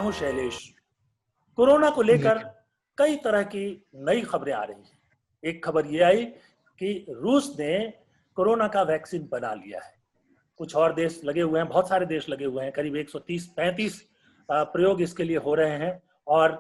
हूं शैलेश। कोरोना को जी। लेकर कई तरह की नई खबरें आ रही हैं। एक खबर ये आई कि रूस ने कोरोना का वैक्सीन बना लिया है। कुछ और देश लगे हुए हैं, बहुत सारे देश लगे हुए हैं, करीब 130-35 प्रयोग इसके लिए हो रहे हैं और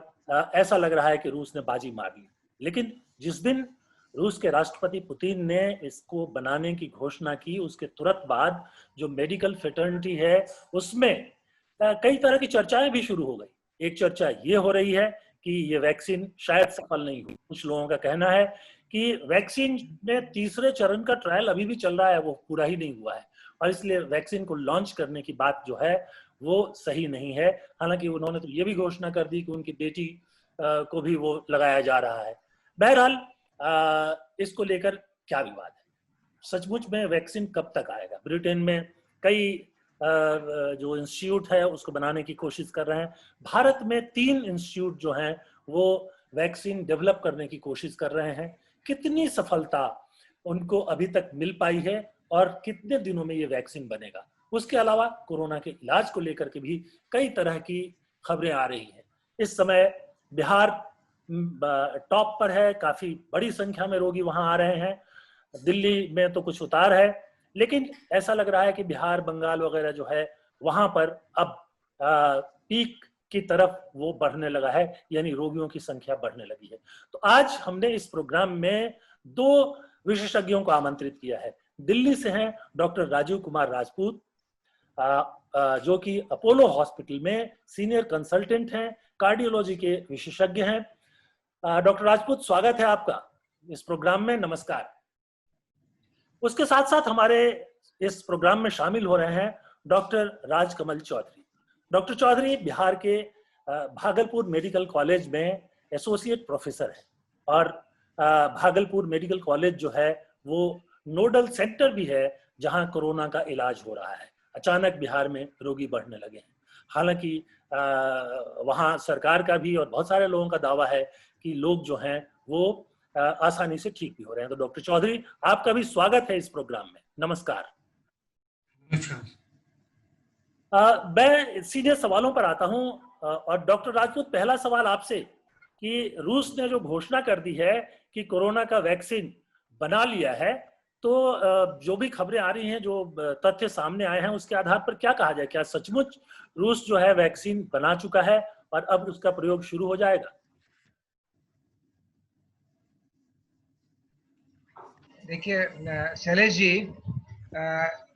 ऐसा लग रहा है कि रूस ने बाजी मार ली। लेकिन जिस दिन रूस के राष्ट्रपति पुतिन ने इसको बनाने की घोषणा की, उसके तुरंत बाद जो मेडिकल फ्रेटर्निटी है उसमें कई तरह की चर्चाएं भी शुरू हो गई। एक चर्चा ये हो रही है कि ये वैक्सीन शायद सफल नहीं हुई। कुछ लोगों का कहना है कि वैक्सीन में तीसरे चरण का ट्रायल अभी भी चल रहा है, वो पूरा ही नहीं हुआ है और इसलिए वैक्सीन को लॉन्च करने की बात जो है वो सही नहीं है। हालांकि उन्होंने तो ये भी घोषणा कर दी कि उनकी बेटी को भी वो लगाया जा रहा है। बहरहाल इसको लेकर क्या विवाद है? सचमुच में वैक्सीन कब तक आएगा? ब्रिटेन में कई जो इंस्टीट्यूट है उसको बनाने की कोशिश कर रहे हैं। भारत में 3 इंस्टीट्यूट जो हैं वो वैक्सीन डेवलप करने की कोशिश कर रहे हैं। कितनी सफलता उनको अभी तक मिल पाई है और कितने दिनों में ये वैक्सीन बनेगा? उसके अलावा कोरोना के इलाज को लेकर के भी कई तरह की खबरें आ रही हैं। इस समय बिहार टॉप पर है, काफी बड़ी संख्या में रोगी वहां आ रहे हैं। दिल्ली में तो कुछ उतार है, लेकिन ऐसा लग रहा है कि बिहार, बंगाल वगैरह जो है वहां पर अब पीक की तरफ वो बढ़ने लगा है, यानी रोगियों की संख्या बढ़ने लगी है। तो आज हमने इस प्रोग्राम में 2 विशेषज्ञों को आमंत्रित किया है। दिल्ली से हैं डॉक्टर राजीव कुमार राजपूत, जो कि अपोलो हॉस्पिटल में सीनियर कंसल्टेंट हैं, कार्डियोलॉजी के विशेषज्ञ हैं। डॉक्टर राजपूत, स्वागत है आपका इस प्रोग्राम में। नमस्कार। उसके साथ साथ हमारे इस प्रोग्राम में शामिल हो रहे हैं डॉक्टर राजकमल चौधरी। डॉक्टर चौधरी बिहार के भागलपुर मेडिकल कॉलेज में एसोसिएट प्रोफेसर हैं और भागलपुर मेडिकल कॉलेज जो है वो नोडल सेंटर भी है जहां कोरोना का इलाज हो रहा है। अचानक बिहार में रोगी बढ़ने लगे हैं। हालांकि वहां सरकार का भी और बहुत सारे लोगों का दावा है कि लोग जो हैं वो आसानी से ठीक भी हो रहे हैं। तो डॉक्टर चौधरी, आपका भी स्वागत है इस प्रोग्राम में। नमस्कार। मैं सीधे सवालों पर आता हूं और डॉक्टर राजपूत, पहला सवाल आपसे कि रूस ने जो घोषणा कर दी है कि कोरोना का वैक्सीन बना लिया है, तो जो भी खबरें आ रही हैं, जो तथ्य सामने आए हैं, उसके आधार पर क्या कहा जाए? क्या सचमुच रूस जो है वैक्सीन बना चुका है और अब उसका प्रयोग शुरू हो जाएगा? देखिए शैलेश जी,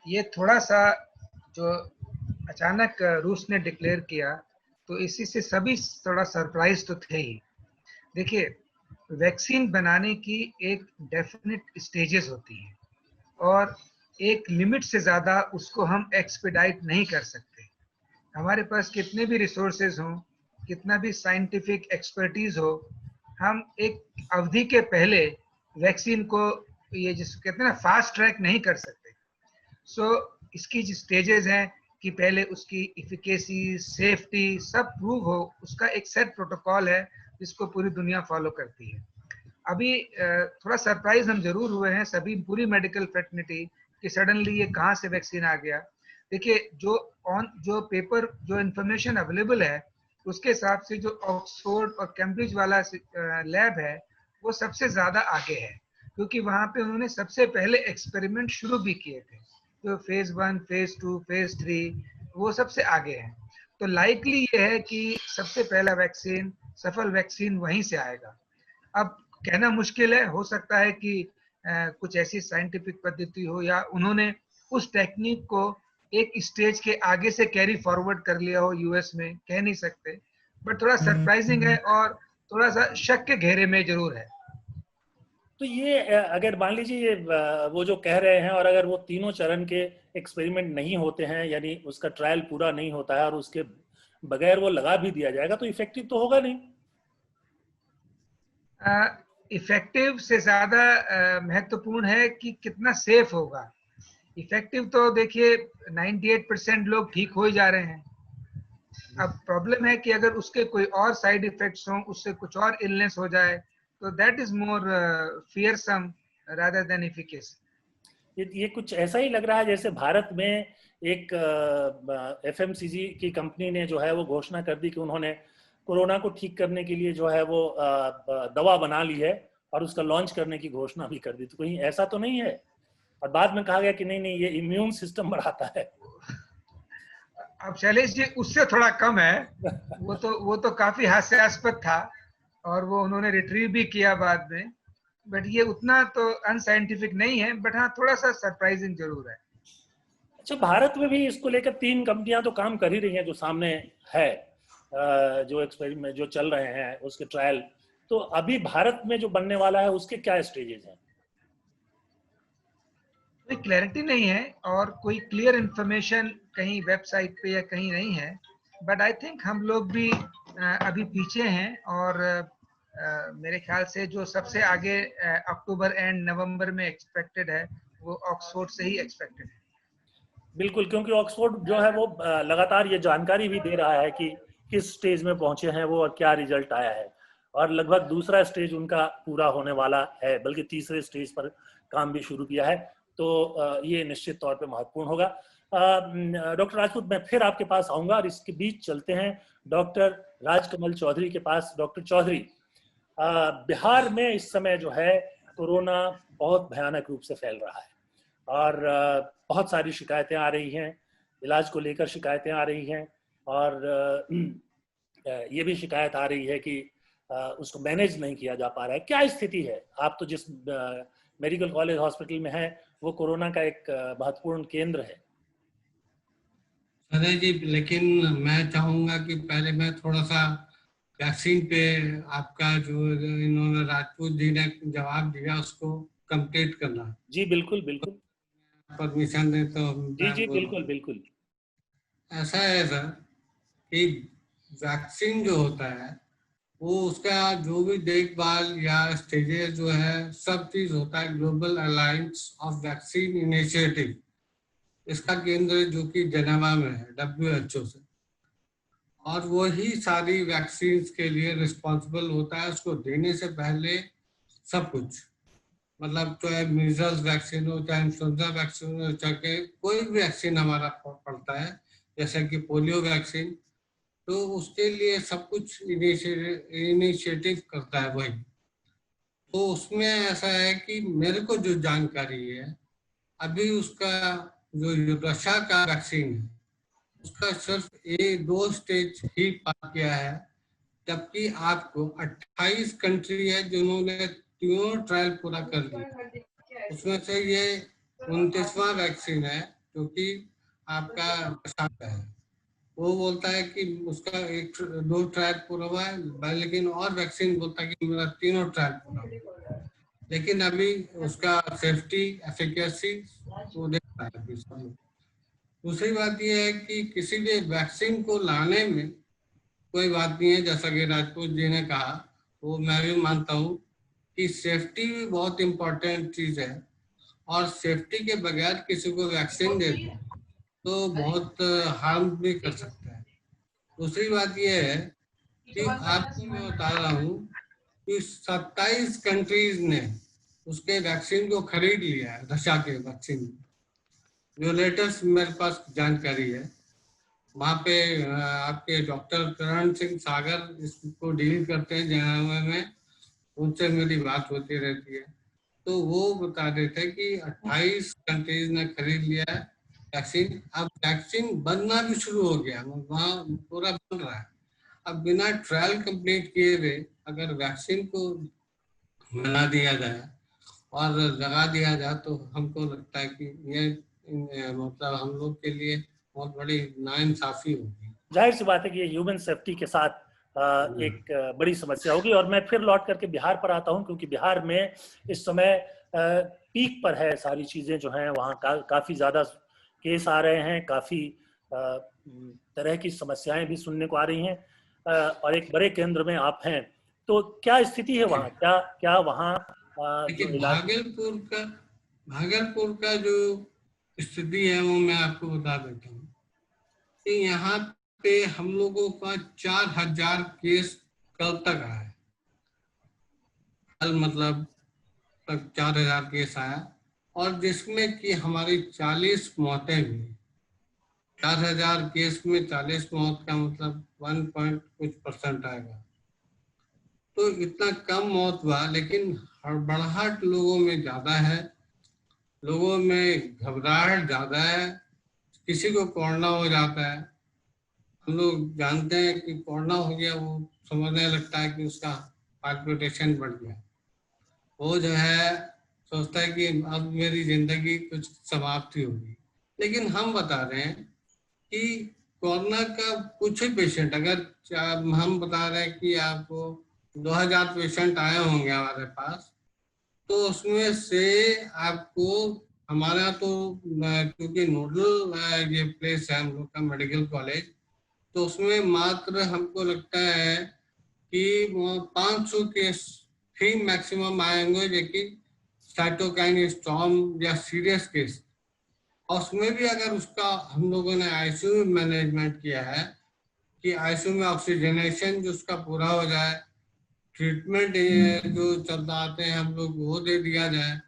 ये थोड़ा सा जो अचानक रूस ने डिक्लेयर किया तो इसी से सभी थोड़ा सरप्राइज तो थे ही। देखिए, वैक्सीन बनाने की एक डेफिनेट स्टेजेस होती हैं और एक लिमिट से ज़्यादा उसको हम एक्सपेडाइट नहीं कर सकते। हमारे पास कितने भी रिसोर्सेज हों, कितना भी साइंटिफिक एक्सपर्टीज हो, हम एक अवधि के पहले वैक्सीन को ये जिसको कहते हैं ना फास्ट ट्रैक नहीं कर सकते। सो इसकी जो स्टेजेस हैं कि पहले उसकी इफिकेसी, सेफ्टी सब प्रूव हो, उसका एक सेट प्रोटोकॉल है जिसको पूरी दुनिया फॉलो करती है। अभी थोड़ा सरप्राइज हम जरूर हुए हैं सभी, पूरी मेडिकल फ्रेटर्निटी, कि सडनली ये कहाँ से वैक्सीन आ गया। देखिए, जो पेपर, जो इंफॉर्मेशन अवेलेबल है उसके हिसाब से जो ऑक्सफोर्ड और कैम्ब्रिज वाला लैब है वो सबसे ज्यादा आगे है, क्योंकि वहां पे उन्होंने सबसे पहले एक्सपेरिमेंट शुरू भी किए थे। जो फेज 1, फेज 2, फेज 3 वो सबसे आगे है। तो लाइकली ये है कि सबसे पहला वैक्सीन, सफल वैक्सीन वहीं से आएगा। अब कहना मुश्किल है, हो सकता है कि कुछ ऐसी साइंटिफिक पद्धति हो या उन्होंने उस टेक्निक को एक स्टेज के आगे से कैरी फॉरवर्ड कर लिया हो यूएस में, कह नहीं सकते। बट थोड़ा सरप्राइजिंग है और थोड़ा सा शक के घेरे में जरूर है। तो ये अगर मान लीजिए ये वो जो कह रहे हैं, और अगर वो तीनों चरण के एक्सपेरिमेंट नहीं होते हैं, यानी उसका ट्रायल पूरा नहीं होता है और उसके बगैर वो लगा भी दिया जाएगा, तो इफेक्टिव तो होगा नहीं। इफेक्टिव से ज्यादा महत्वपूर्ण है कि कितना सेफ होगा। इफेक्टिव तो देखिए 98% लोग ठीक हो ही जा रहे हैं। अब प्रॉब्लम है कि अगर उसके कोई और साइड इफेक्ट्स हों, उससे कुछ और इलनेस हो जाए, तो that is more fearsome rather than efficacy. ये कुछ ऐसा ही लग रहा है जैसे भारत में एक एफएमसीजी की कंपनी ने जो है वो घोषणा कर दी कि उन्होंने कोरोना को ठीक करने के लिए जो है वो दवा बना ली है और उसका लॉन्च करने की घोषणा भी कर दी। तो कहीं ऐसा तो नहीं है? और बाद में कहा गया कि नहीं नहीं ये इम्यून सिस्टम बढ़ाता है। अब शैलेश जी उससे थोड़ा कम है, वो तो काफी हास्यास्पद था और वो उन्होंने रिट्रीव भी किया बाद में, बट ये उतना तो अनसाइंटिफिक नहीं है, बट हाँ थोड़ा सा सरप्राइजिंग जरूर है। अच्छा, भारत में भी इसको लेकर 3 कंपनियां तो काम कर ही रही हैं जो सामने है, जो एक्सपेरिमेंट जो चल रहे हैं उसके ट्रायल। तो अभी भारत में जो बनने वाला है उसके क्या स्टेजेस हैं? कोई क्लैरिटी नहीं है और कोई क्लियर इंफॉर्मेशन कहीं वेबसाइट पे या कहीं नहीं है, बट आई थिंक हम लोग भी अभी पीछे हैं और मेरे ख्याल से जो सबसे आगे अक्टूबर एंड नवंबर में एक्सपेक्टेड है वो ऑक्सफोर्ड से ही एक्सपेक्टेड है। बिल्कुल, क्योंकि ऑक्सफोर्ड जो है वो लगातार ये जानकारी भी दे रहा है कि किस स्टेज में पहुंचे हैं वो और क्या रिजल्ट आया है, और लगभग दूसरा स्टेज उनका पूरा होने वाला है, बल्कि तीसरे स्टेज पर काम भी शुरू किया है। तो ये निश्चित तौर पे महत्वपूर्ण होगा। डॉक्टर राजपूत, मैं फिर आपके पास आऊंगा और इसके बीच चलते हैं डॉक्टर राजकमल चौधरी के पास। डॉक्टर चौधरी, बिहार में इस समय जो है कोरोना बहुत भयानक रूप से फैल रहा है और बहुत सारी शिकायतें आ रही हैं, इलाज को लेकर शिकायतें आ रही हैं, और ये भी शिकायत आ रही है कि उसको मैनेज नहीं किया जा पा रहा है। क्या स्थिति है? आप तो जिस मेडिकल कॉलेज हॉस्पिटल में हैं वो कोरोना का एक महत्वपूर्ण केंद्र है। अरे जी, लेकिन मैं चाहूंगा कि पहले मैं थोड़ा सा वैक्सीन पे आपका जो इन्होंने राजपूत जी ने जवाब दिया उसको कंप्लीट करना। जी बिल्कुल बिल्कुल। परमिशन दे तो जी मैं जी बोलूं। बिल्कुल बिल्कुल। ऐसा है सर कि वैक्सीन जो होता है वो उसका जो भी देखभाल या स्टेजेस जो है सब चीज होता है global alliance of vaccine initiative, इसका केंद्र जो कि जेनेवा में है WHO से, और वही सारी वैक्सीन के लिए रिस्पॉन्सिबल होता है। उसको देने से पहले सब कुछ, मतलब चाहे मीजल्स वैक्सीन हो, चाहे इन्फ्लुएंजा वैक्सीन हो, चाहे कोई भी वैक्सीन हमारा पड़ता है जैसे कि पोलियो वैक्सीन, तो उसके लिए सब कुछ इनिशिएटिव करता है वही। तो उसमें ऐसा है कि मेरे को जो जानकारी है अभी उसका जो रशिया का वैक्सीन है उसका सिर्फ 2 स्टेज ही पास किया है, जबकि आपको 28 कंट्री है जिन्होंने तीनों ट्रायल पूरा कर लिया। उसमें से ये 29वां वैक्सीन है जो कि आपका रशिया का है। वो बोलता है कि उसका 2 ट्रायल पूरा हुआ है, लेकिन और वैक्सीन बोलता है कि मेरा 3 ट्रायल पूरा हुआ, लेकिन अभी उसका सेफ्टी एफिकेसी वो देख रहा है अभी सब लोग। दूसरी बात यह है कि किसी भी वैक्सीन को लाने में कोई बात नहीं है, जैसा कि राजपूत जी ने कहा वो मैं भी मानता हूँ कि सेफ्टी भी बहुत इम्पोर्टेंट चीज है, और सेफ्टी के बगैर किसी को वैक्सीन दे दो तो बहुत हार्म भी कर सकता है। दूसरी बात यह है कि आपको मैं बता रहा हूँ कि 27 कंट्रीज ने उसके वैक्सीन को खरीद लिया है, रशिया के वैक्सीन, जो लेटेस्ट मेरे पास जानकारी है। वहाँ पे आपके डॉक्टर करण सिंह सागर इसको डील करते हैं जेनेवा में, उनसे मेरी बात होती रहती है। तो वो बता रहे थे कि 28 कंट्रीज ने खरीद लिया है वैक्सीन। अब वैक्सीन बनना भी शुरू हो गया, वहाँ पूरा बन रहा है। अब बिना ट्रायल कंप्लीट किए हुए अगर वैक्सीन को बना दिया जाए और लगा दिया जाए तो हमको लगता है कि ये मतलब हम लोग के लिए बहुत बड़ी नाइंसाफी होगी। जाहिर सी बात है कि ये ह्यूमन सेफ्टी के साथ एक बड़ी समस्या होगी। और मैं फिर लौट करके बिहार पर आता हूं, क्योंकि बिहार में इस समय पीक पर है सारी चीज़ें जो हैं वहाँ काफ़ी ज़्यादा केस आ रहे हैं, काफ़ी तरह की समस्याएं भी सुनने को आ रही हैं, और एक बड़े केंद्र में आप हैं। तो क्या स्थिति है वहाँ? क्या क्या वहाँ जो लेकिन इलाज? भागलपुर का जो स्थिति है वो मैं आपको बता देता हूँ कि यहाँ पे हम लोगों का 4000 केस कल तक आया है। कल मतलब तक 4000 केस आया, और जिसमें कि हमारी 40 मौतें भी, 4,000 केस में 40 मौत का मतलब 1 पॉइंट कुछ % आएगा। तो इतना कम मौत हुआ, लेकिन हड़बड़ाहट लोगों में ज्यादा है, लोगों में घबराहट ज्यादा है। किसी को कोरोना हो जाता है, हम लोग जानते हैं कि कोरोना हो गया, वो समझने लगता है कि उसका पाल्पिटेशन बढ़ गया, वो जो है सोचता है कि अब मेरी जिंदगी कुछ समाप्ति होगी। लेकिन हम बता रहे हैं कि कोरोना का कुछ ही पेशेंट, अगर हम बता रहे हैं कि आपको 2000 पेशेंट आए होंगे हमारे पास, तो उसमें से आपको हमारा तो क्योंकि नोडल ये प्लेस है हम लोग का मेडिकल कॉलेज, तो उसमें मात्र हमको लगता है कि 500 केस ही मैक्सिमम आएंगे, लेकिन साइटोकाइन स्टॉर्म या सीरियस केस, और उसमें भी अगर उसका हम लोगों ने आईसीयू मैनेजमेंट किया है कि आईसीयू में ऑक्सीजनेशन जो उसका पूरा हो जाए, ट्रीटमेंट जो चलता आते हैं हम लोग वो दे दिया जाए,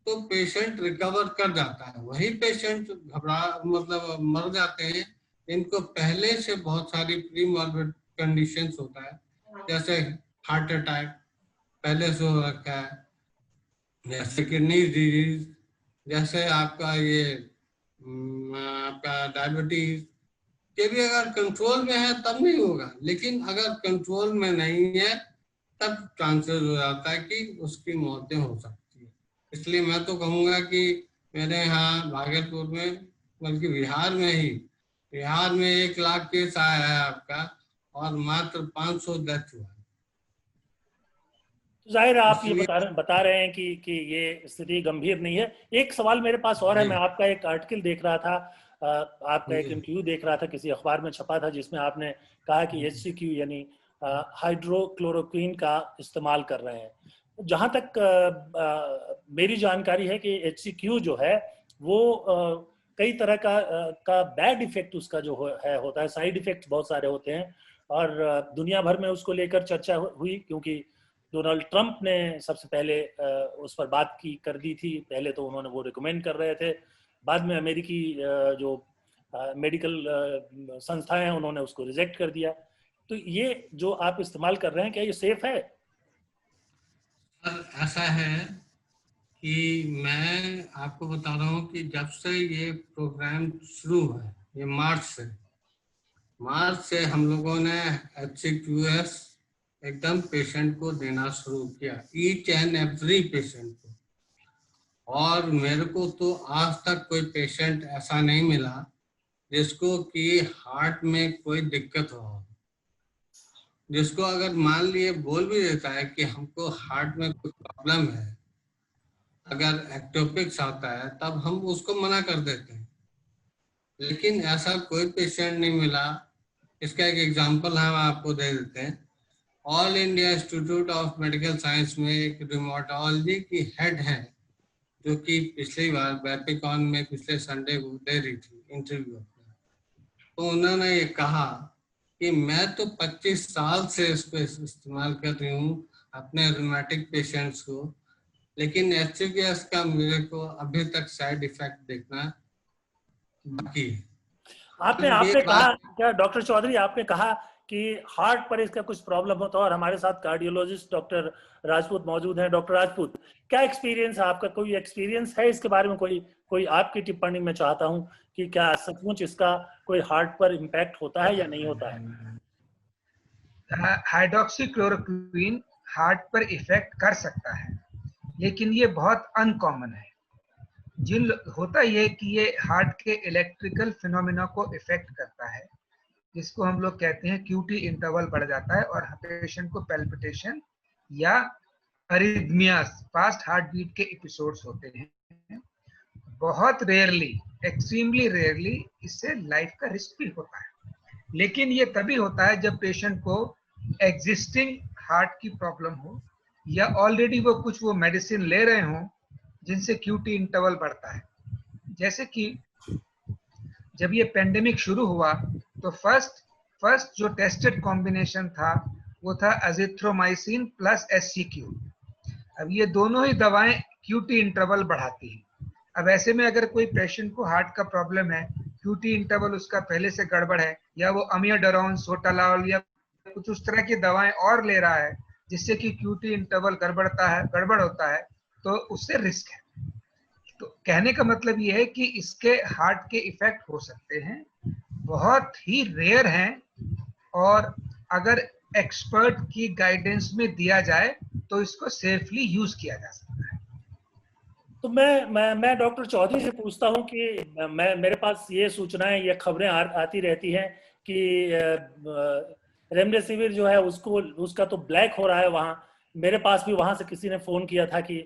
तो पेशेंट रिकवर कर जाता है। वही पेशेंट मतलब मर जाते हैं इनको पहले से बहुत सारी प्री मॉर्बिड कंडीशंस होता है, जैसे हार्ट अटैक पहले से हो रखा है, जैसे किडनी डिजीज, जैसे आपका ये आपका डायबिटीज, ये भी अगर कंट्रोल में है तब नहीं होगा, लेकिन अगर कंट्रोल में नहीं है तब चांसेस हो जाता है कि उसकी मौतें हो सकती है। इसलिए मैं तो कहूँगा कि मेरे यहाँ भागलपुर में, बल्कि बिहार में 1 लाख केस आया है आपका, और मात्र 500 डेथ हुआ। जाहिर है आप ये इसलिए बता रहे हैं कि ये स्थिति गंभीर नहीं है। एक सवाल मेरे पास और है, मैं आपका एक आर्टिकल देख रहा था, आपका एक इंटरव्यू देख रहा था, किसी अखबार में छपा था, जिसमें आपने कहा कि HCQ यानी हाइड्रोक्लोरोक्वीन का इस्तेमाल कर रहे हैं। जहां तक मेरी जानकारी है कि HCQ जो है वो कई तरह का बैड इफेक्ट उसका जो होता है, साइड इफेक्ट्स बहुत सारे होते हैं, और दुनिया भर में उसको लेकर चर्चा हुई, क्योंकि डोनाल्ड ट्रंप ने सबसे पहले उस पर बात कर दी थी। पहले तो उन्होंने वो रिकमेंड कर रहे थे, बाद में अमेरिकी जो मेडिकल संस्थाएं हैं उन्होंने उसको रिजेक्ट कर दिया। तो ये जो आप इस्तेमाल कर रहे हैं, क्या ये सेफ है? ऐसा है कि मैं आपको बता रहा हूँ कि जब से ये प्रोग्राम शुरू है, ये मार्च से हम लोगों ने HCQS एकदम पेशेंट को देना शुरू किया, ईच एंड एवरी पेशेंट को। और मेरे को तो आज तक कोई पेशेंट ऐसा नहीं मिला जिसको कि हार्ट में कोई दिक्कत हो, जिसको अगर मान लिए बोल भी देता है कि हमको हार्ट में कोई प्रॉब्लम है, अगर एक्टोपिक्स आता है तब हम उसको मना कर देते हैं, लेकिन ऐसा कोई पेशेंट नहीं मिला। इसका एक एग्जांपल हम आपको दे देते हैं। All India institute of medical science में एक रिमोटोलॉजी की हेड है, जो कि पिछली बार वेपिकॉन में पिछले संडे को दे रही थी इंटरव्यू, तो उन्होंने ये कहा कि मैं तो 25 साल से इसको इस्तेमाल कर रही हूँ अपने रूमेटिक पेशेंट्स को, लेकिन HCQS का मेरे को अभी तक साइड इफेक्ट देखना बाकी है। आपने कहा क्या डॉक्टर चौधरी, आपने कहा कि हार्ट पर इसका कुछ प्रॉब्लम होता है, और हमारे साथ कार्डियोलॉजिस्ट डॉक्टर राजपूत मौजूद हैं। डॉक्टर राजपूत, क्या एक्सपीरियंस है आपका? कोई एक्सपीरियंस है इसके बारे में? कोई आपकी टिप्पणी में चाहता हूं कि क्या सचमुच इसका कोई हार्ट पर इम्पैक्ट होता है या नहीं होता है? हाइड्रोक्सीक्लोरोक्वीन हार्ट पर इफेक्ट कर सकता है, लेकिन ये बहुत अनकॉमन है। होता ये कि ये हार्ट के इलेक्ट्रिकल फिनोमिना को इफेक्ट करता है, जिसको हम लोग कहते हैं QT इंटरवल बढ़ जाता है, और पेशेंट को पैल्पिटेशन या अरिथमियास, फास्ट हार्ट बीट के एपिसोड्स होते हैं। बहुत रेयरली, एक्सट्रीमली रेयरली इससे लाइफ का रिस्क भी होता है, लेकिन ये तभी होता है जब पेशेंट को एग्जिस्टिंग हार्ट की प्रॉब्लम हो, या ऑलरेडी वो मेडिसिन ले रहे हों जिनसे QT इंटरवल बढ़ता है। जैसे कि जब ये पेंडेमिक शुरू हुआ तो फर्स्ट जो टेस्टेड कॉम्बिनेशन था वो था एजिथ्रोमाइसिन प्लस HCQ। अब ये दोनों ही दवाएं QT इंटरवल बढ़ाती हैं, अब ऐसे में अगर कोई पेशेंट को हार्ट का प्रॉब्लम है, क्यूटी इंटरवल उसका पहले से गड़बड़ है, या वो अमियोडारोन, सोटालॉल या कुछ उस तरह की दवाएं और ले रहा है जिससे कि क्यूटी इंटरवल गड़बड़ होता है, तो उससे रिस्क है। तो कहने का मतलब ये है कि इसके हार्ट के इफेक्ट हो सकते हैं, बहुत ही रेयर हैं, और अगर एक्सपर्ट की गाइडेंस में दिया जाए तो इसको सेफली यूज किया जा सकता है। तो मैं डॉक्टर चौधरी से पूछता हूं कि मेरे पास ये सूचनाएं, ये खबरें आती रहती हैं कि रेमडेसिविर जो है उसका तो ब्लैक हो रहा है वहाँ। मेरे पास भी वहाँ से किसी ने फ़ोन किया था कि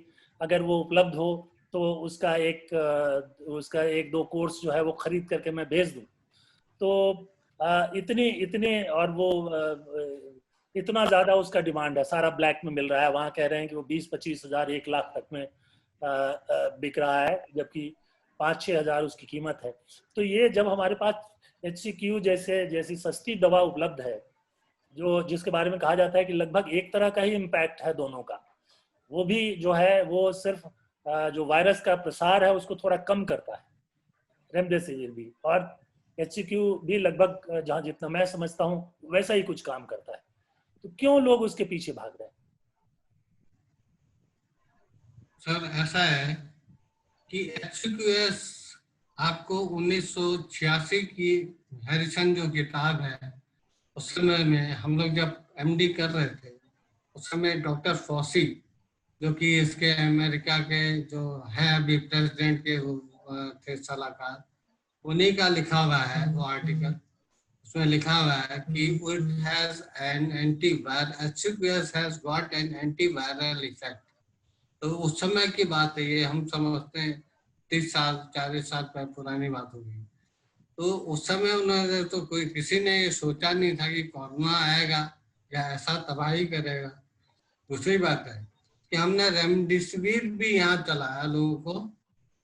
अगर वो उपलब्ध हो तो उसका एक दो कोर्स जो है वो खरीद करके मैं भेज दूँ। तो इतनी और वो इतना ज़्यादा उसका डिमांड है, सारा ब्लैक में मिल रहा है। वहाँ कह रहे हैं कि वो 20-25 हज़ार 1 लाख तक में बिक रहा है, जबकि 5-6 हज़ार उसकी कीमत है। तो ये जब हमारे पास HCQ जैसी सस्ती दवा उपलब्ध है, जिसके बारे में कहा जाता है कि लगभग एक तरह का ही इम्पैक्ट है दोनों का, वो भी जो है वो सिर्फ जो वायरस का प्रसार है उसको थोड़ा कम करता है, रेमडेसिविर भी, और HCQ भी लगभग जहाँ जितना मैं समझता हूँ वैसा ही कुछ काम करता है। तो क्यों लोग उसके पीछे भाग रहे हैं? सर ऐसा है कि HQS आपको 1986 की हैरिसन जो किताब है, उस समय में हम लोग जब MD कर रहे थे, उस समय डॉक्टर फॉसी जो कि इसके अमेरिका के जो है अभी प्रेसिडेंट के थे सलाहकार, उन्हीं का लिखा हुआ है वो आर्टिकल। उसमें लिखा हुआ है कि it has an antiviral, HQS has got an antiviral effect। तो उस समय की बात है ये, हम समझते हैं 30 साल 40 साल पहले पुरानी बात होगी। तो उस समय उन्होंने तो किसी ने ये सोचा नहीं था कि कोरोना आएगा या ऐसा तबाही करेगा। दूसरी बात है कि हमने रेमडेसिविर भी यहाँ चलाया लोगों को,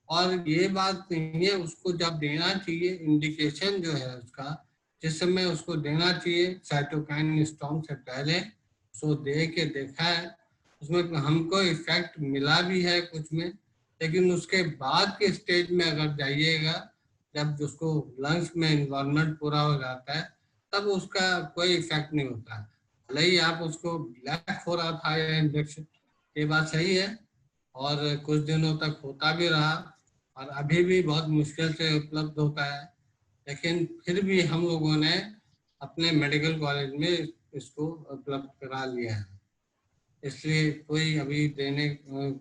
और ये बात नहीं है, उसको जब देना चाहिए इंडिकेशन जो है उसका, जिस समय उसको देना चाहिए साइटोकाइन स्टॉर्म से पहले, उसको दे के देखा है, उसमें हमको इफेक्ट मिला भी है कुछ में, लेकिन उसके बाद के स्टेज में अगर जाइएगा, जब उसको लंग्स में इन्वॉल्वमेंट पूरा हो जाता है, तब उसका कोई इफेक्ट नहीं होता है। भले ही आप उसको ब्लैक हो रहा था या इंजेक्शन, ये बात सही है, और कुछ दिनों तक होता भी रहा, और अभी भी बहुत मुश्किल से उपलब्ध होता है, लेकिन फिर भी हम लोगों ने अपने मेडिकल कॉलेज में इसको उपलब्ध करा लिया है, इसलिए कोई अभी देने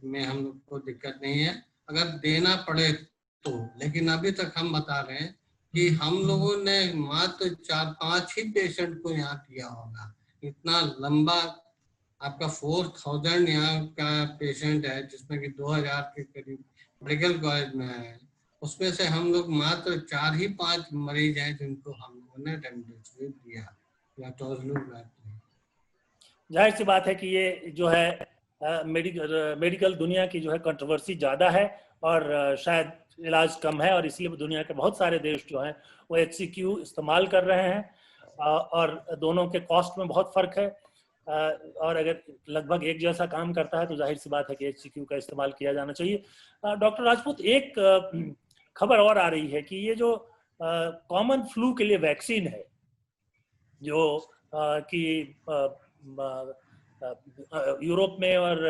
में हम लोग को दिक्कत नहीं है अगर देना पड़े तो। लेकिन अभी तक हम बता रहे हैं कि हम लोगों ने मात्र 4-5 ही पेशेंट को यहाँ किया होगा। इतना लंबा आपका 4000 यहाँ का पेशेंट है, जिसमें कि 2000 के करीब मेडिकल कॉलेज में है, उसमें से हम लोग मात्र 4-5 मरीज हैं जिनको हम लोगों ने रेमडेसिविर दिया या टोज़लुज़ुमाब। जाहिर सी बात है कि ये जो है मेडिकल दुनिया की जो है कंट्रोवर्सी ज़्यादा है, और शायद इलाज कम है, और इसलिए दुनिया के बहुत सारे देश जो हैं वो HCQ इस्तेमाल कर रहे हैं, और दोनों के कॉस्ट में बहुत फ़र्क है, और अगर लगभग एक जैसा काम करता है तो जाहिर सी बात है कि HCQ का इस्तेमाल किया जाना चाहिए। डॉक्टर राजपूत, एक खबर और आ रही है कि ये जो कॉमन फ्लू के लिए वैक्सीन है, जो कि यूरोप में और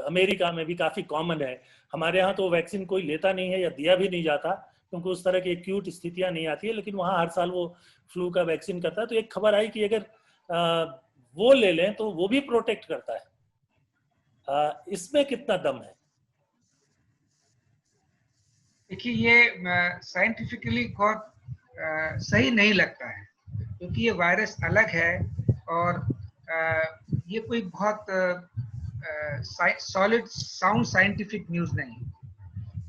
अमेरिका में भी काफ़ी कॉमन है, हमारे यहाँ तो वैक्सीन कोई लेता नहीं है या दिया भी नहीं जाता, क्योंकि उस तरह की एक्यूट स्थितियाँ नहीं आती है, लेकिन वहाँ हर साल वो फ्लू का वैक्सीन करता है। तो एक खबर आई कि अगर वो ले लें तो वो भी प्रोटेक्ट करता है। इसमें कितना दम है? देखिए, ये साइंटिफिकली बहुत सही नहीं लगता है, क्योंकि ये वायरस अलग है, और ये कोई बहुत सॉलिड साउंड साइंटिफिक न्यूज़ नहीं।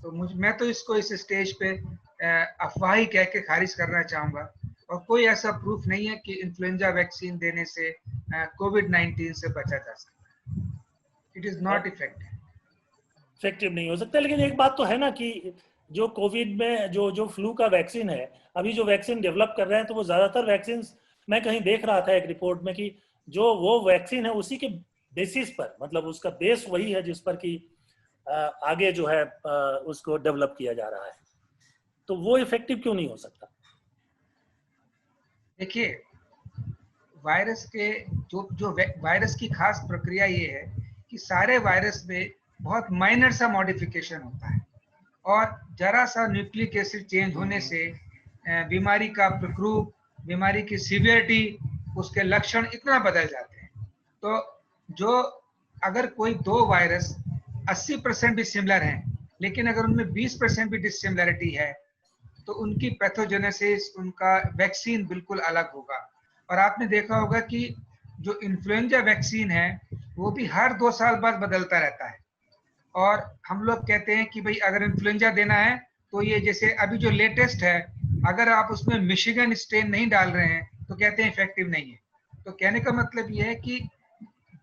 तो मैं तो इसको इस स्टेज पे अफवाह ही कह के खारिज करना चाहूँगा, और कोई ऐसा प्रूफ नहीं है कि इन्फ्लुएंजा वैक्सीन देने से कोविड-19 से बचा जा सकता है। इट इज़ नॉट इफेक्टिव नहीं हो सकता। लेकिन एक बात तो है ना कि जो कोविड में जो फ्लू का वैक्सीन है, अभी जो वैक्सीन डेवलप कर रहे हैं, तो वो ज़्यादातर वैक्सीन, मैं कहीं देख रहा था एक रिपोर्ट में, कि जो वो वैक्सीन है उसी के बेसिस पर, मतलब उसका बेस वही है जिस पर कि आगे जो है उसको डेवलप किया जा रहा है, तो वो इफेक्टिव क्यों नहीं हो सकता? देखिए, वायरस के जो वायरस की खास प्रक्रिया ये है कि सारे वायरस में बहुत माइनर सा मॉडिफिकेशन होता है और जरा सा न्यूक्लिक एसिड चेंज होने से बीमारी का प्रकोप, बीमारी की सीवियरिटी, उसके लक्षण इतना बदल जाते हैं। तो जो अगर कोई दो वायरस 80% भी सिमिलर हैं, लेकिन अगर उनमें 20% भी डिसिमिलरिटी है, तो उनकी पैथोजेनेसिस, उनका वैक्सीन बिल्कुल अलग होगा। और आपने देखा होगा कि जो इन्फ्लुएंजा वैक्सीन है वो भी हर 2 साल बाद बदलता रहता है। और हम लोग कहते हैं कि भाई अगर इन्फ्लुएंजा देना है तो ये जैसे अभी जो लेटेस्ट है, अगर आप उसमें मिशिगन स्ट्रेन नहीं डाल रहे हैं तो कहते हैं इफेक्टिव नहीं है। तो कहने का मतलब ये है कि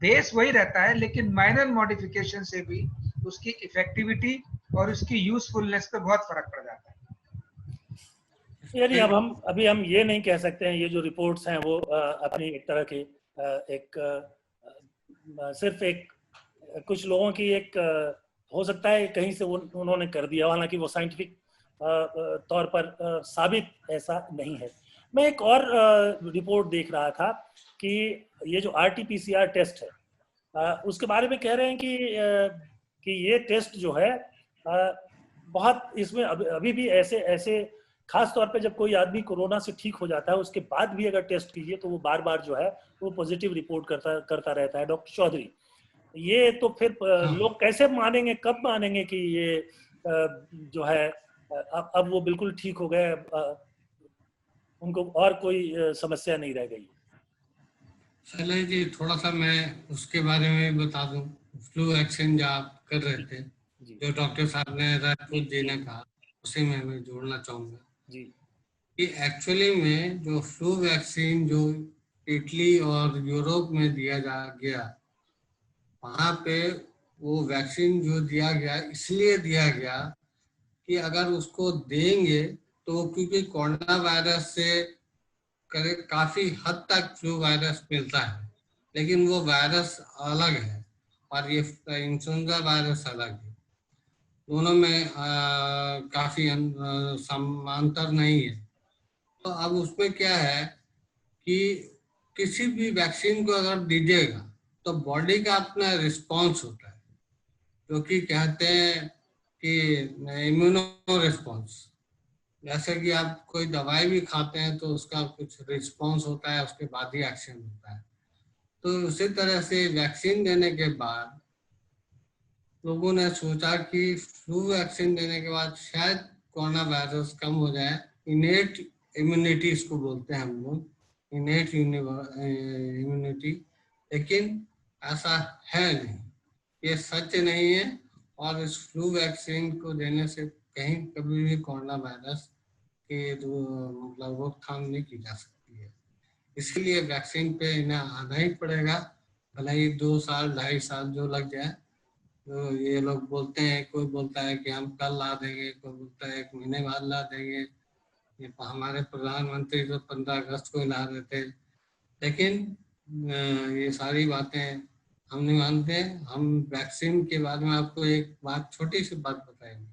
बेस वही रहता है, लेकिन माइनर मॉडिफिकेशन से भी उसकी इफेक्टिविटी और उसकी यूजफुलनेस पे बहुत फर्क पड़ जाता है। यानी अब अभी हम ये नहीं कह सकते हैं, ये जो रिपोर्ट्स हैं वो अपनी एक तरह की सिर्फ एक कुछ लोगों की एक हो सकता है कहीं से उन्होंने कर दिया, हालांकि वो साइंटिफिक तौर पर साबित ऐसा नहीं है। मैं एक और रिपोर्ट देख रहा था कि ये जो RT-PCR टेस्ट है उसके बारे में कह रहे हैं कि ये टेस्ट जो है बहुत इसमें अभी भी ऐसे खास तौर पे जब कोई आदमी कोरोना से ठीक हो जाता है उसके बाद भी अगर टेस्ट कीजिए तो वो बार बार जो है वो पॉजिटिव रिपोर्ट करता रहता है। डॉक्टर चौधरी, ये तो फिर लोग कैसे मानेंगे, कब मानेंगे कि ये जो है अब वो बिल्कुल ठीक हो गए, उनको और कोई समस्या नहीं रह गई? शैलेश जी, थोड़ा सा मैं उसके बारे में बता दूं। फ्लू वैक्सीन जो आप कर रहे थे, जो डॉक्टर साहब ने राजपूत जी ने कहा, उसी में मैं जोड़ना चाहूंगा जी कि एक्चुअली में जो फ्लू वैक्सीन जो इटली और यूरोप में दिया गया, वहाँ पे वो वैक्सीन जो दिया गया इसलिए दिया गया कि अगर उसको देंगे तो क्योंकि कोरोना वायरस से काफी हद तक फ्लू वायरस मिलता है, लेकिन वो वायरस अलग है और ये इन्फ्लुएंजा वायरस अलग है। दोनों में काफी समांतर नहीं है। तो अब उसमें क्या है कि किसी भी वैक्सीन को अगर दीजिएगा तो बॉडी का अपना रिस्पॉन्स होता है, जो कि कहते हैं कि इम्यूनो रिस्पॉन्स। जैसे कि आप कोई दवाई भी खाते हैं तो उसका कुछ रिस्पॉन्स होता है, उसके बाद ही एक्शन होता है। तो उसी तरह से वैक्सीन देने के बाद लोगों ने सोचा कि फ्लू वैक्सीन देने के बाद शायद कोरोना वायरस कम हो जाए। इनेट इम्यूनिटी इसको बोलते हैं हम लोग, इनेट इम्यूनिटी। लेकिन ऐसा है नहीं, ये सच नहीं है। और इस फ्लू वैक्सीन को देने से कहीं कभी भी कोरोना वायरस के मतलब रोकथाम नहीं की जा सकती है। इसलिए वैक्सीन पे इन्हें आना ही पड़ेगा, भले ही 2 साल 2.5 साल जो लग जाए। तो ये लोग बोलते हैं, कोई बोलता है कि हम कल ला देंगे, कोई बोलता है 1 महीने बाद ला देंगे। ये हमारे प्रधानमंत्री तो 15 अगस्त को ला रहे थे। लेकिन ये सारी बातें हम नहीं मानते। हम वैक्सीन के बारे में आपको एक बात, छोटी सी बात बताएंगे।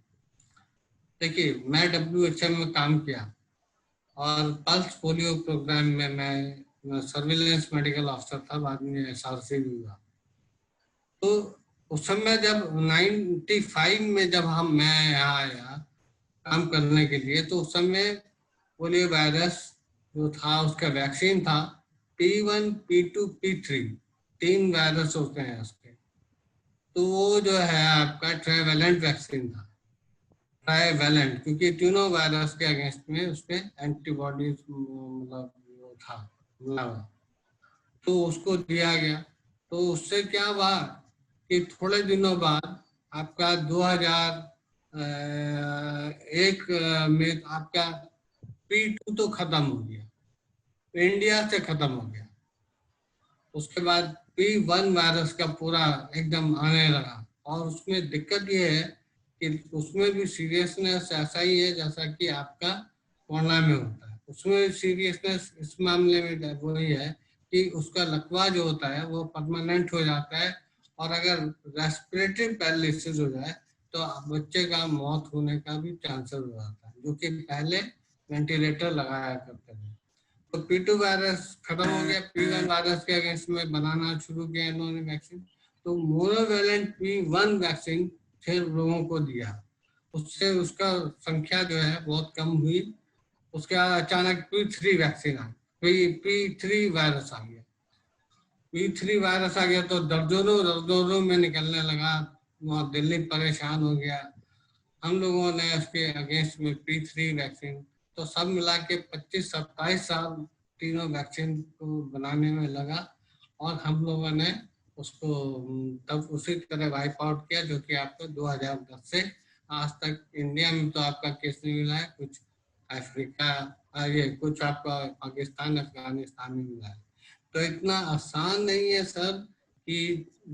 देखिए, मैं WHO में काम किया और पल्स पोलियो प्रोग्राम में मैं सर्विलेंस मेडिकल ऑफिसर था, बाद में SRC भी हुआ। तो उस समय जब 95 में जब मैं यहाँ आया काम करने के लिए, तो उस समय पोलियो वायरस जो था उसका वैक्सीन था P1, P2, P3, 3 वायरस होते हैं उसके। तो वो जो है आपका ट्राइवेलेंट वैक्सीन था, ट्राइवेलेंट, क्योंकि तीनों वायरस के अगेंस्ट में उसमें एंटीबॉडीज मतलब वो था मिला हुआ, तो उसको दिया गया। तो उससे क्या हुआ कि थोड़े दिनों बाद आपका 2001 में आपका P2 तो खत्म हो गया, इंडिया से खत्म हो गया। उसके बाद P1 वायरस का पूरा एकदम आने लगा। और उसमें दिक्कत ये है कि उसमें भी सीरियसनेस ऐसा ही है जैसा कि आपका कोरोना में होता है। उसमें सीरियसनेस इस मामले में वही है कि उसका लकवा जो होता है वो परमानेंट हो जाता है और अगर रेस्पिरेटरी पैरालिसिस हो जाए तो बच्चे का मौत होने का भी चांसेस हो जाता है, जो कि पहले वेंटिलेटर लगाया करते थे। तो P2 वायरस खत्म हो गया, P1 वायरस के अगेंस्ट में बनाना शुरू किया इन्होंने वैक्सीन। तो मोनोवैलेंट P1 वैक्सीन फिर लोगों को दिया, उससे उसका संख्या जो है बहुत कम हुई। उसके बाद अचानक P3 वैक्सीन आ P3 वायरस आ गया। P3 वायरस आ गया तो दर्जनों में निकलने लगा, वहाँ दिल्ली परेशान हो गया। हम लोगों ने उसके अगेंस्ट में P3 वैक्सीन, तो सब मिला के 25-27 साल तीनों वैक्सीन को बनाने में लगा, और हम लोगों ने उसको तब उसी तरह वाइप आउट किया, जो कि आपको 2010 से आज तक इंडिया में तो आपका केस नहीं मिला है, कुछ अफ्रीका ये कुछ आपका पाकिस्तान अफगानिस्तान में मिला है। तो इतना आसान नहीं है सर कि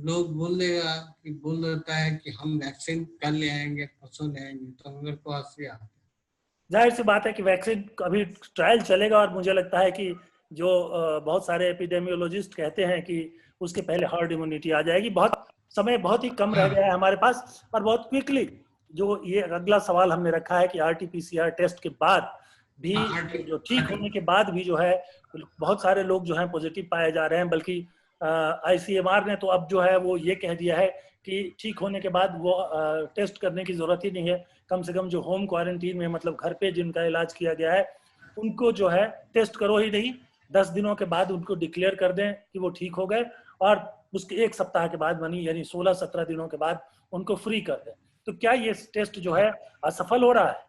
लोग बोल देता है कि हम वैक्सीन कल ले आएंगे, परसों ले आएंगे, तो मेरे को हंसी आती है। जाहिर सी बात है कि वैक्सीन अभी ट्रायल चलेगा, और मुझे लगता है कि जो बहुत सारे एपिडेमियोलॉजिस्ट कहते हैं कि उसके पहले हर्ड इम्यूनिटी आ जाएगी। समय बहुत ही कम रह गया है हमारे पास, और बहुत क्विकली जो ये अगला सवाल हमने रखा है कि RT-PCR टेस्ट के बाद भी, जो ठीक होने के बाद भी जो है बहुत सारे लोग जो हैं पॉजिटिव पाए जा रहे हैं। बल्कि ICMR ने तो अब जो है वो ये कह दिया है कि ठीक होने के बाद वो टेस्ट करने की जरूरत ही नहीं है। कम से कम जो होम क्वारंटीन में, मतलब घर पे जिनका इलाज किया गया है, उनको जो है टेस्ट करो ही नहीं, 10 दिनों के बाद उनको डिक्लेयर कर दें कि वो ठीक हो गए, और उसके 1 सप्ताह के बाद यानी 16-17 दिनों के बाद उनको फ्री कर दें। तो क्या ये टेस्ट जो है असफल हो रहा है?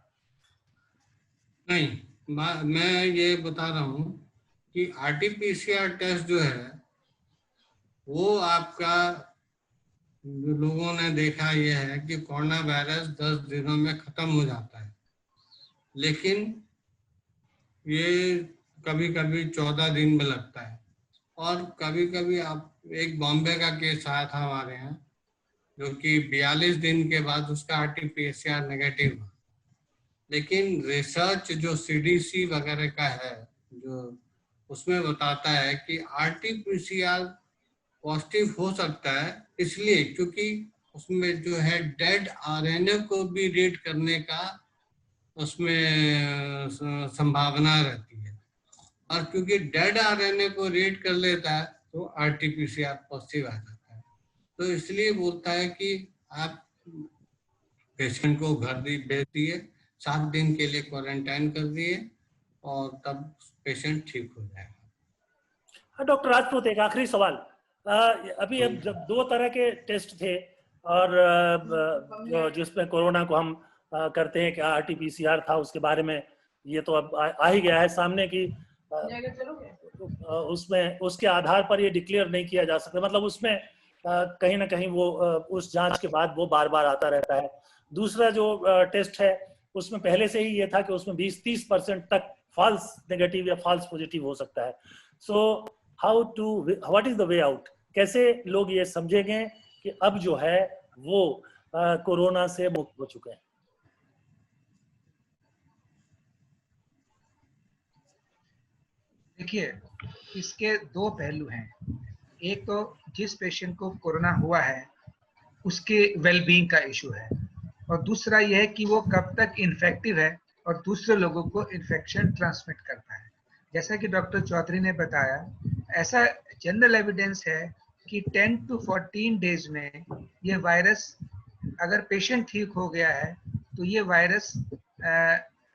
नहीं, मैं ये बता रहा हूँ कि RT-PCR टेस्ट जो है वो आपका, लोगों ने देखा ये है कि कोरोना वायरस 10 दिनों में खत्म हो जाता है, लेकिन ये कभी कभी 14 दिन में लगता है, और कभी कभी आप एक बॉम्बे का केस आया था हमारे यहाँ, जो कि 42 दिन के बाद उसका RT-PCR नेगेटिव हुआ। लेकिन रिसर्च जो CDC वगैरह का है, जो उसमें बताता है कि RT-PCR पॉजिटिव हो सकता है, इसलिए क्योंकि उसमें जो है डेड RNA को भी रीड करने का उसमें संभावना रहती है, और क्योंकि डेड RNA को रीड कर लेता है तो RT-PCR पॉजिटिव आ जाता है। तो इसलिए बोलता है कि आप पेशेंट को घर भेज दिए, 7 दिन के लिए क्वारंटाइन कर दिए, और तब पेशेंट ठीक हो जाएगा। डॉक्टर राजपूत, एक आखिरी सवाल। अभी अब जब 2 तरह के टेस्ट थे, और जिसमें कोरोना को हम करते हैं कि RT-PCR था, उसके बारे में ये तो अब आ ही गया है सामने कि उसमें उसके आधार पर ये डिक्लेयर नहीं किया जा सकता, मतलब उसमें कहीं ना कहीं वो उस जांच के बाद वो बार बार आता रहता है। दूसरा जो टेस्ट है उसमें पहले से ही ये था कि उसमें 20-30% तक फॉल्स नेगेटिव या फॉल्स पॉजिटिव हो सकता है। So what is the way out? कैसे लोग ये समझेंगे कि अब जो है वो कोरोना से मुक्त हो चुके हैं? देखिए, इसके 2 पहलू हैं। एक तो जिस पेशेंट को कोरोना हुआ है उसके वेलबींग का इशू है, और दूसरा यह है कि वो कब तक इन्फेक्टिव है और दूसरे लोगों को इन्फेक्शन ट्रांसमिट करता है। जैसा कि डॉक्टर चौधरी ने बताया, ऐसा जनरल एविडेंस है कि 10 to 14 डेज में ये वायरस, अगर पेशेंट ठीक हो गया है तो ये वायरस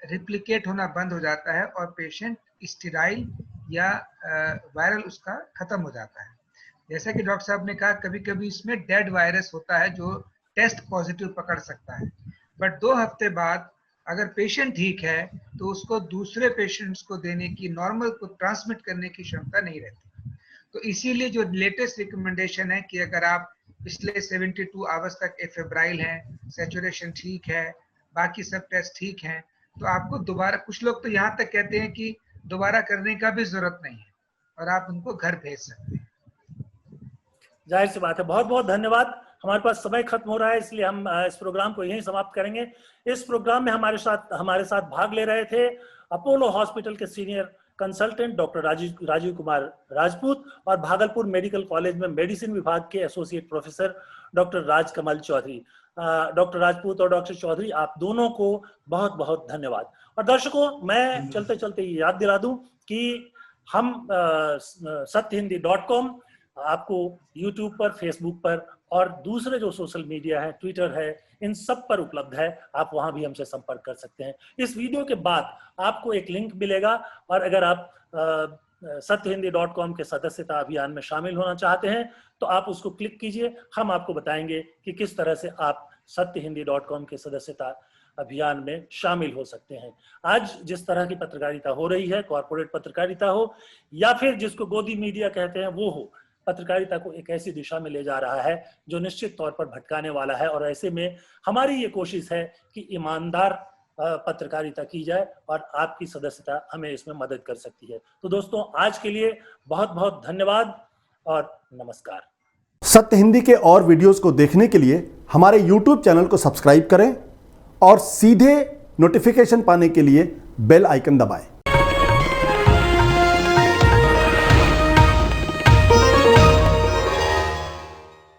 रिप्लिकेट होना बंद हो जाता है और पेशेंट स्टेराइल या वायरल उसका खत्म हो जाता है। जैसा कि डॉक्टर साहब ने कहा, कभी कभी इसमें डेड वायरस होता है जो टेस्ट पॉजिटिव पकड़ सकता है, बट 2 हफ्ते बाद अगर पेशेंट ठीक है तो उसको दूसरे पेशेंट्स को देने की, नॉर्मल को ट्रांसमिट करने की क्षमता नहीं रहती। तो इसीलिए जो लेटेस्ट रिकमेंडेशन है कि अगर आप पिछले 72 आवर्स तक एफेब्राइल हैं, सैचुरेशन ठीक है, बाकी सब टेस्ट ठीक हैं, तो आपको दोबारा, कुछ लोग तो यहाँ तक कहते हैं कि दोबारा करने का भी जरूरत नहीं है और आप उनको घर भेज सकते हैं। जाहिर सी बात है। बहुत बहुत धन्यवाद। हमारे पास समय खत्म हो रहा है, इसलिए हम इस प्रोग्राम को यहीं समाप्त करेंगे। इस प्रोग्राम में हमारे साथ भाग ले रहे थे अपोलो हॉस्पिटल के senior consultant doctor Rajeev Kumar Rajput और भागलपुर मेडिकल कॉलेज में मेडिसिन विभाग के associate professor doctor Rajkamal Chaudhary. Doctor Rajput और डॉक्टर चौधरी, आप दोनों को बहुत बहुत धन्यवाद। और दर्शकों, मैं चलते चलते याद दिला दूं कि हम satyahindi.com आपको YouTube पर, Facebook पर और दूसरे जो सोशल मीडिया है, ट्विटर है, इन सब पर उपलब्ध है। आप वहां भी हमसे संपर्क कर सकते हैं। इस वीडियो के बाद आपको एक लिंक मिलेगा और अगर आप satyahindi.com के सदस्यता अभियान में शामिल होना चाहते हैं तो आप उसको क्लिक कीजिए। हम आपको बताएंगे कि किस तरह से आप satyahindi.com के सदस्यता अभियान में शामिल हो सकते हैं। आज जिस तरह की पत्रकारिता हो रही है, कॉर्पोरेट पत्रकारिता हो या फिर जिसको गोदी मीडिया कहते हैं वो हो, पत्रकारिता को एक ऐसी दिशा में ले जा रहा है जो निश्चित तौर पर भटकाने वाला है। और ऐसे में हमारी ये कोशिश है कि ईमानदार पत्रकारिता की जाए और आपकी सदस्यता हमें इसमें मदद कर सकती है। तो दोस्तों, आज के लिए बहुत बहुत धन्यवाद और नमस्कार। सत्य हिंदी के और वीडियोस को देखने के लिए हमारे YouTube चैनल को सब्सक्राइब करें और सीधे नोटिफिकेशन पाने के लिए बेल आइकन दबाएं।